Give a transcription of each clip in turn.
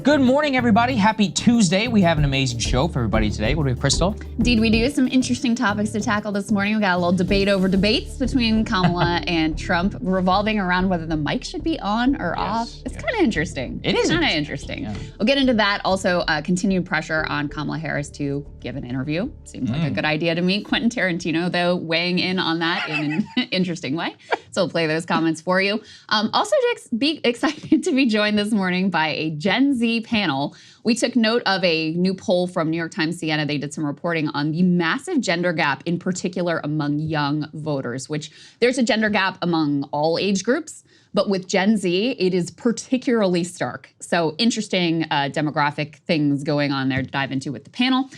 Good morning, everybody. Happy Tuesday. We have an amazing show for everybody today. What do we have, Krystal? Indeed, we do. Some interesting topics to tackle this morning. We got a little debate over debates between Kamala and Trump, revolving around whether the mic should be on or off. It's kind of interesting. It is kind of interesting. Yeah. We'll get into that. Also, continued pressure on Kamala Harris to give an interview. Seems like a good idea to me. Quentin Tarantino, though, weighing in on that in an interesting way. So we'll play those comments for you. Also, be excited to be joined this morning by a Gen Z panel. We took note of a new poll from New York Times Siena. They did some reporting on the massive gender gap, in particular among young voters, which there's a gender gap among all age groups. But with Gen Z, it is particularly stark. So interesting demographic things going on there to dive into with the panel.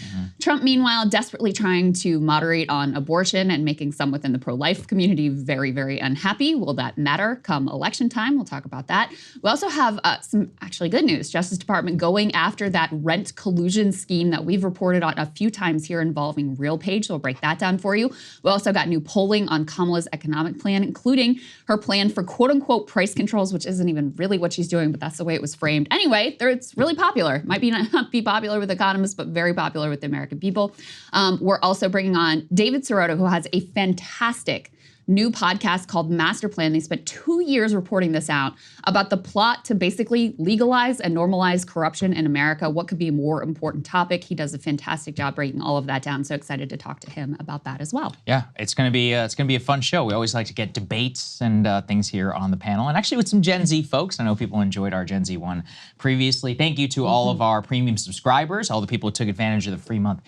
Trump, meanwhile, desperately trying to moderate on abortion and making some within the pro-life community very, very unhappy. Will that matter come election time? We'll talk about that. We also have some actually good news. Justice Department going after that rent collusion scheme that we've reported on a few times here involving RealPage. So we'll break that down for you. We also got new polling on Kamala's economic plan, including her plan for quote-unquote price controls, which isn't even really what she's doing, but that's the way it was framed. Anyway, it's really popular. Might be not be popular with economists, but very popular with the American people. We're also bringing on David Sirota, who has a fantastic new podcast called Master Plan. They spent 2 years reporting this out about the plot to basically legalize and normalize corruption in America. What could be a more important topic? He does a fantastic job breaking all of that down. So excited to talk to him about that as well. Yeah, it's gonna be a fun show. We always like to get debates and things here on the panel, and actually with some Gen Z folks. I know people enjoyed our Gen Z one previously. Thank you to all of our premium subscribers, all the people who took advantage of the free month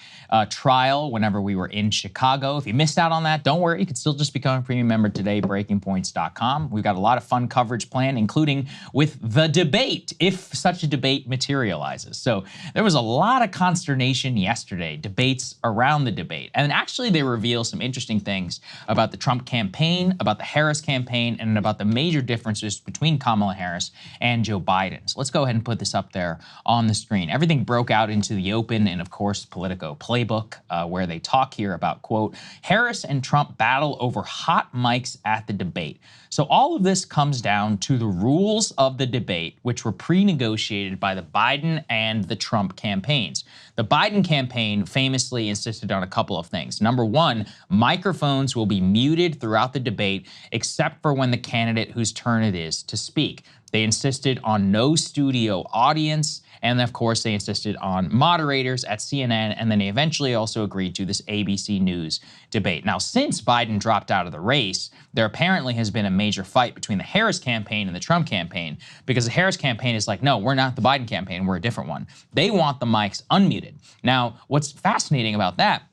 trial whenever we were in Chicago. If you missed out on that, don't worry. You can still just become a premium member today, breakingpoints.com. We've got a lot of fun coverage planned, including with the debate, if such a debate materializes. So there was a lot of consternation yesterday, debates around the debate. And actually they reveal some interesting things about the Trump campaign, about the Harris campaign, and about the major differences between Kamala Harris and Joe Biden. So let's go ahead and put this up there on the screen. Everything broke out into the open and, of course, Politico playbook, where they talk here about, quote, Harris and Trump battle over hot mics at the debate. So all of this comes down to the rules of the debate, which were pre-negotiated by the Biden and the Trump campaigns. The Biden campaign famously insisted on a couple of things. Number one, microphones will be muted throughout the debate, except for when the candidate whose turn it is to speak. They insisted on no studio audience, and of course they insisted on moderators at CNN, and then they eventually also agreed to this ABC News debate. Now, since Biden dropped out of the race, there apparently has been a major fight between the Harris campaign and the Trump campaign, because the Harris campaign is like, no, we're not the Biden campaign, we're a different one. They want the mics unmuted. Now, what's fascinating about that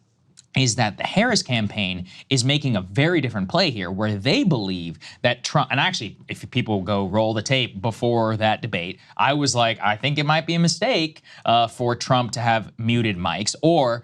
is that the Harris campaign is making a very different play here, where they believe that Trump, and actually, if people go roll the tape before that debate, I was like, I think it might be a mistake for Trump to have muted mics, or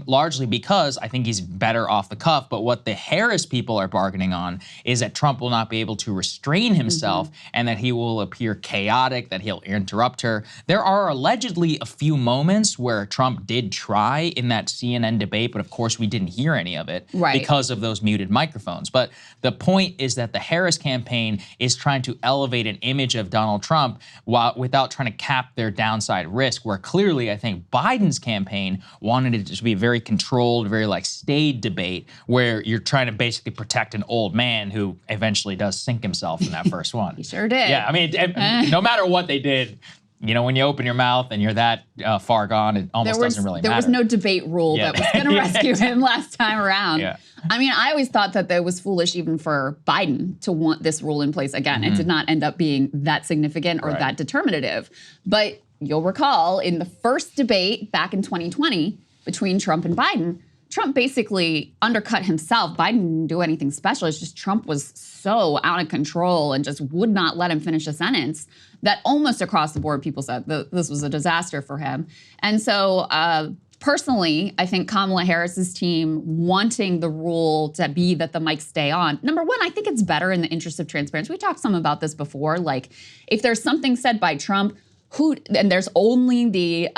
largely because I think he's better off the cuff. But what the Harris people are bargaining on is that Trump will not be able to restrain himself and that he will appear chaotic, that he'll interrupt her. There are allegedly a few moments where Trump did try in that CNN debate, but of course we didn't hear any of it because of those muted microphones. But the point is that the Harris campaign is trying to elevate an image of Donald Trump without trying to cap their downside risk, where clearly I think Biden's campaign wanted it to be a very controlled, very like staid debate where you're trying to basically protect an old man who eventually does sink himself in that first one. He sure did. Yeah, I mean, no matter what they did, you know, when you open your mouth and you're that far gone, it almost doesn't really matter. There was no debate rule that was going to rescue him last time around. I mean, I always thought that it was foolish even for Biden to want this rule in place. Again, it did not end up being that significant or that determinative. But you'll recall in the first debate back in 2020 between Trump and Biden, Trump basically undercut himself. Biden didn't do anything special. It's just Trump was so out of control and just would not let him finish a sentence that almost across the board people said this was a disaster for him. And so personally, I think Kamala Harris's team wanting the rule to be that the mics stay on. Number one, I think it's better in the interest of transparency. We talked some about this before. Like if there's something said by Trump, and there's only the,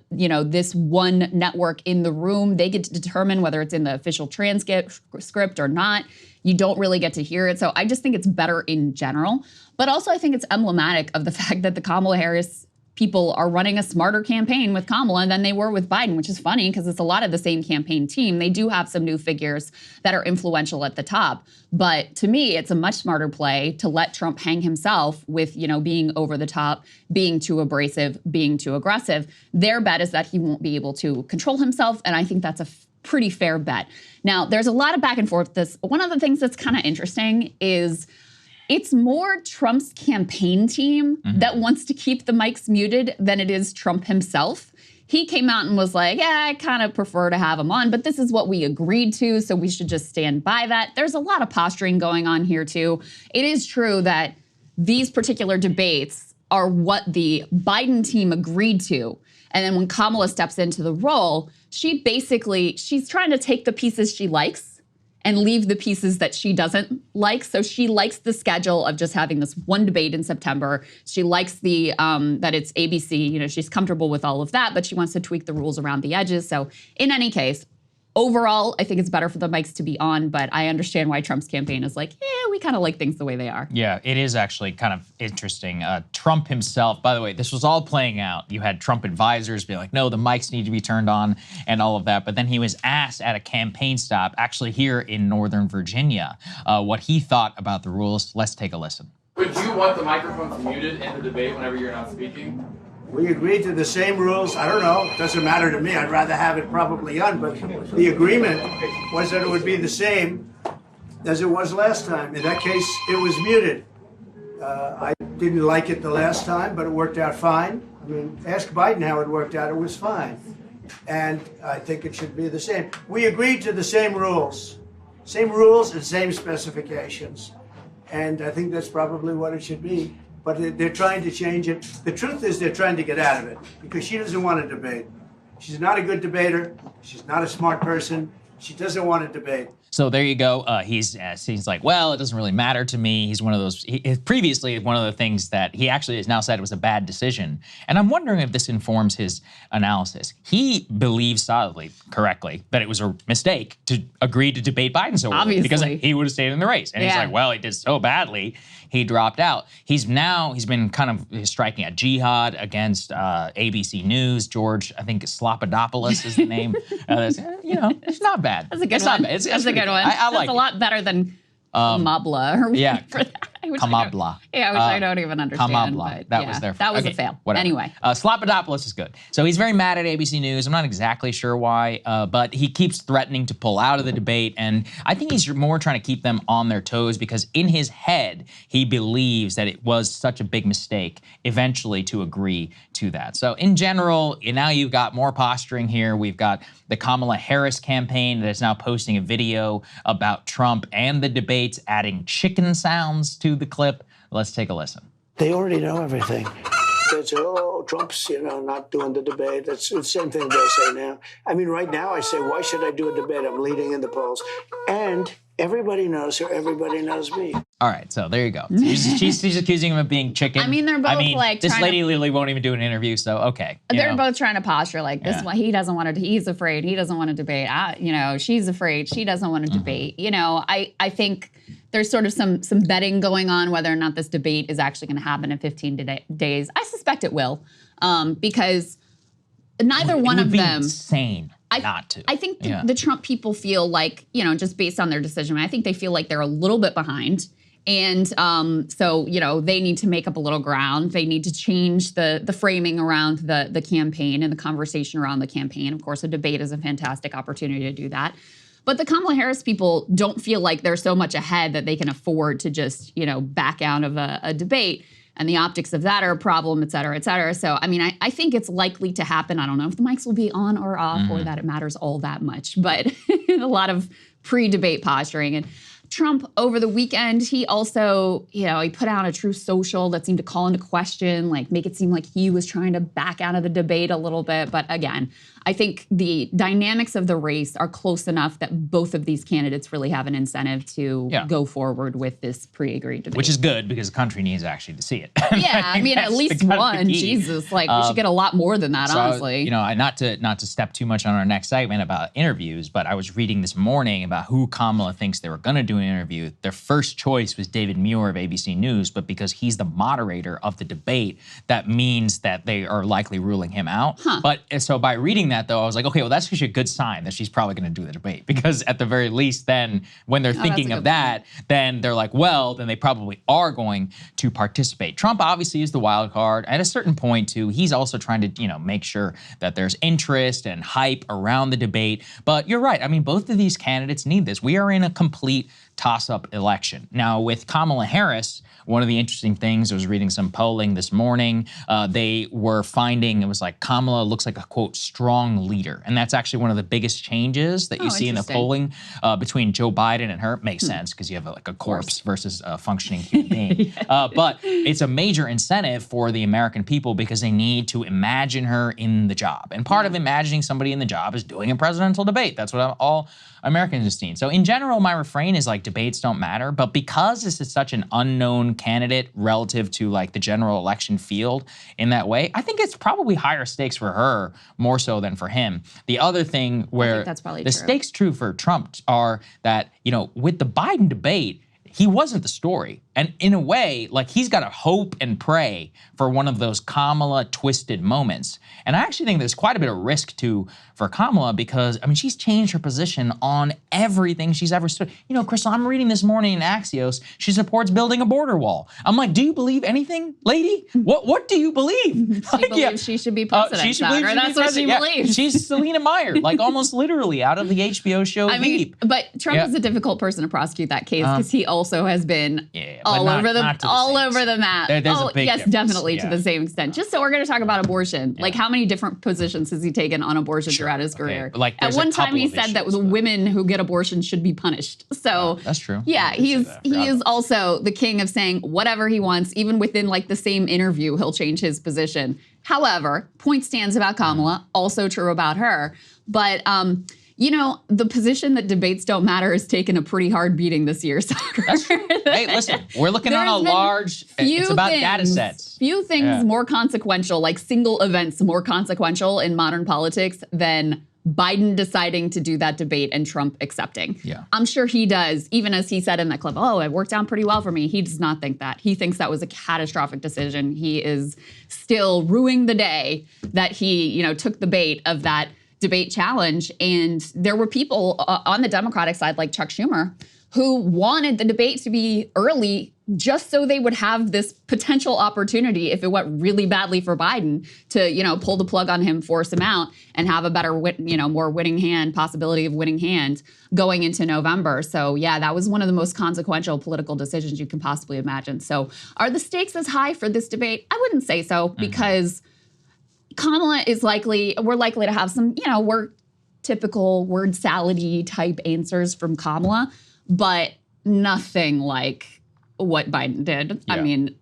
this one network in the room, they get to determine whether it's in the official transcript or not. You don't really get to hear it. So I just think it's better in general. But also I think it's emblematic of the fact that the Kamala Harris people are running a smarter campaign with Kamala than they were with Biden, which is funny because it's a lot of the same campaign team. They do have some new figures that are influential at the top. But to me, it's a much smarter play to let Trump hang himself with, being over the top, being too abrasive, being too aggressive. Their bet is that he won't be able to control himself. And I think that's a pretty fair bet. Now, there's a lot of back and forth. One of the things that's kind of interesting is it's more Trump's campaign team that wants to keep the mics muted than it is Trump himself. He came out and was like, yeah, I kind of prefer to have him on, but this is what we agreed to, so we should just stand by that. There's a lot of posturing going on here, too. It is true that these particular debates are what the Biden team agreed to. And then when Kamala steps into the role, she's trying to take the pieces she likes and leave the pieces that she doesn't like. So she likes the schedule of just having this one debate in September. She likes the that it's ABC. She's comfortable with all of that, but she wants to tweak the rules around the edges. So in any case, overall, I think it's better for the mics to be on, but I understand why Trump's campaign is like, yeah, we kind of like things the way they are. Yeah, it is actually kind of interesting. Trump himself, by the way, this was all playing out. You had Trump advisors be like, no, the mics need to be turned on and all of that. But then he was asked at a campaign stop, actually here in Northern Virginia, what he thought about the rules. Let's take a listen. Would you want the microphones muted in the debate whenever you're not speaking? We agreed to the same rules. I don't know. It doesn't matter to me. I'd rather have it probably on, but the agreement was that it would be the same as it was last time. In that case, it was muted. I didn't like it the last time, but it worked out fine. I mean, ask Biden how it worked out. It was fine. And I think it should be the same. We agreed to the same rules. Same rules and same specifications. And I think that's probably what it should be. But they're trying to change it. The truth is they're trying to get out of it because she doesn't want to debate. She's not a good debater. She's not a smart person. She doesn't want to debate. So there you go. He's like, well, it doesn't really matter to me. He's one of those. Previously, one of the things that he actually has now said was a bad decision. And I'm wondering if this informs his analysis. He believes solidly, correctly, that it was a mistake to agree to debate Biden so early because he would have stayed in the race. And he's like, well, he did so badly, he dropped out. He's been kind of striking a jihad against ABC News. George, I think Slopadopoulos is the name. It's not bad. That's a good one. That's a good one. I like That's a lot better than Kamabla. Yeah, Kamabla. Yeah, which I don't even understand. Kamabla. That was their. That was a fail. Whatever. Anyway, Slopadopoulos is good. So he's very mad at ABC News. I'm not exactly sure why, but he keeps threatening to pull out of the debate, and I think he's more trying to keep them on their toes because in his head he believes that it was such a big mistake eventually to agree to that. So in general, now you've got more posturing here. We've got the Kamala Harris campaign that is now posting a video about Trump and the debates, adding chicken sounds to the clip. Let's take a listen. They already know everything. They say, oh, Trump's, not doing the debate. That's the same thing they'll say now. I mean, right now I say, why should I do a debate? I'm leading in the polls. And everybody knows her. Everybody knows me. All right, so there you go. She's accusing him of being chicken. I mean, they're both this lady literally won't even do an interview, so okay. They're both trying to posture like this one. He doesn't want to, he's afraid. He doesn't want to debate. She's afraid. She doesn't want to debate. I think there's sort of some betting going on whether or not this debate is actually going to happen in 15 days. I suspect it will because neither one of them. It would be insane not to. I think the Trump people feel like, just based on their decision, I think they feel like they're a little bit behind. And so, they need to make up a little ground. They need to change the framing around the campaign and the conversation around the campaign. Of course, a debate is a fantastic opportunity to do that. But the Kamala Harris people don't feel like they're so much ahead that they can afford to just, back out of a debate. And the optics of that are a problem, et cetera, et cetera. So, I think it's likely to happen. I don't know if the mics will be on or off or that it matters all that much. But a lot of pre-debate posturing. And Trump, over the weekend, he also, he put out a Truth Social that seemed to call into question, make it seem like he was trying to back out of the debate a little bit. But again, I think the dynamics of the race are close enough that both of these candidates really have an incentive to go forward with this pre-agreed debate. Which is good because the country needs actually to see it. Yeah, at least one. Jesus, we should get a lot more than that, honestly. Not to step too much on our next segment about interviews, but I was reading this morning about who Kamala thinks they were going to do do an interview, their first choice was David Muir of ABC News, but because he's the moderator of the debate, that means that they are likely ruling him out. But so by reading that, though, I was like, okay, well, that's actually a good sign that she's probably going to do the debate, because at the very least, then when they're thinking of that, then they're like, well, then they probably are going to participate. Trump obviously is the wild card. At a certain point, too, he's also trying to, make sure that there's interest and hype around the debate. But you're right. I mean, both of these candidates need this. We are in a complete toss-up election. Now, with Kamala Harris, one of the interesting things, I was reading some polling this morning, they were finding, it was like Kamala looks like a, quote, strong leader. And that's actually one of the biggest changes that you see in the polling between Joe Biden and her. Makes sense, because you have like a corpse versus a functioning human being. But it's a major incentive for the American people because they need to imagine her in the job. And part of imagining somebody in the job is doing a presidential debate. That's what all Americans have seen. So in general, my refrain is like, debates don't matter. But because this is such an unknown candidate relative to like the general election field in that way, I think it's probably higher stakes for her more so than for him. The other thing where that's probably the stakes true for Trump are that, with the Biden debate, he wasn't the story. And in a way, like, he's got to hope and pray for one of those Kamala twisted moments. And I actually think there's quite a bit of risk for Kamala because, I mean, she's changed her position on everything she's ever stood. Krystal, I'm reading this morning in Axios, she supports building a border wall. I'm like, do you believe anything, lady? What do you believe? She believes she should be president. She should believe that's what she believes. She's Selena Meyer, like almost literally out of the HBO show Veep. But Trump is a difficult person to prosecute that case because he also has been all over the map. There's a big yes, difference. definitely to the same extent. Just so we're going to talk about abortion. Like, how many different positions has he taken on abortion throughout his career? Like, at one time, he said that the women who get abortion should be punished. So that's true. Yeah, he is also the king of saying whatever he wants, even within like the same interview, he'll change his position. However, point stands about Kamala, also true about her. But the position that debates don't matter has taken a pretty hard beating this year, Saagar. That's true. Hey, listen, we're looking on a large, it's about data sets. Few things more consequential, like single events more consequential in modern politics than Biden deciding to do that debate and Trump accepting. Yeah. I'm sure he does, even as he said in that clip, oh, it worked out pretty well for me. He does not think that. He thinks that was a catastrophic decision. He is still ruining the day that he, took the bait of that debate challenge. And there were people on the Democratic side, like Chuck Schumer, who wanted the debate to be early just so they would have this potential opportunity, if it went really badly for Biden, to, pull the plug on him, force him out, and have a better, more winning hand, possibility of winning hand going into November. So yeah, that was one of the most consequential political decisions you can possibly imagine. So are the stakes as high for this debate? I wouldn't say so, because Kamala is we're likely to have some, we're typical word salad-y type answers from Kamala, but nothing like what Biden did. Yeah. I mean,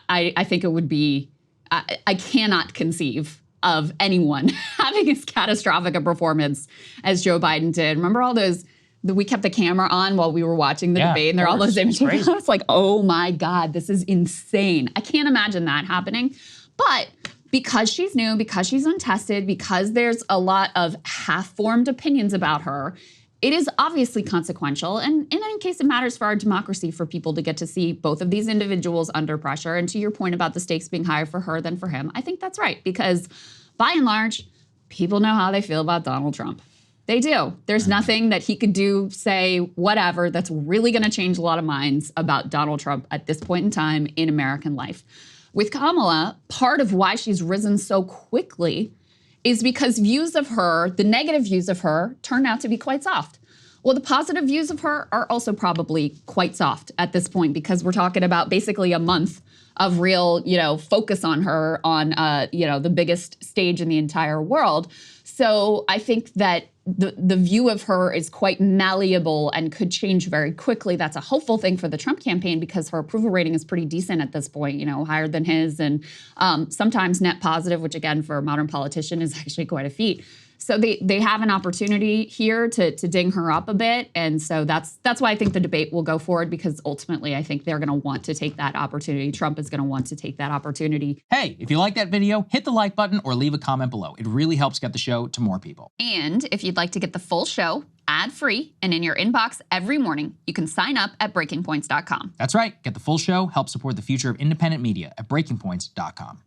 I think it would be, I cannot conceive of anyone having as catastrophic a performance as Joe Biden did. Remember all those, we kept the camera on while we were watching the debate, and there are all those images. I was like, oh my God, this is insane. I can't imagine that happening. But because she's new, because she's untested, because there's a lot of half-formed opinions about her, it is obviously consequential. And in any case, it matters for our democracy for people to get to see both of these individuals under pressure. And to your point about the stakes being higher for her than for him, I think that's right. Because by and large, people know how they feel about Donald Trump. They do. There's nothing that he could do, say, whatever, that's really going to change a lot of minds about Donald Trump at this point in time in American life. With Kamala, part of why she's risen so quickly is because views of her, the negative views of her, turn out to be quite soft. Well, the positive views of her are also probably quite soft at this point, because we're talking about basically a month of real, focus on her on, the biggest stage in the entire world. So I think that the view of her is quite malleable and could change very quickly. That's a hopeful thing for the Trump campaign, because her approval rating is pretty decent at this point, higher than his, and sometimes net positive, which again, for a modern politician is actually quite a feat. So they have an opportunity here to ding her up a bit. And so that's why I think the debate will go forward, because ultimately I think they're going to want to take that opportunity. Trump is going to want to take that opportunity. Hey, if you like that video, hit the like button or leave a comment below. It really helps get the show to more people. And if you'd like to get the full show ad-free and in your inbox every morning, you can sign up at breakingpoints.com. That's right. Get the full show. Help support the future of independent media at breakingpoints.com.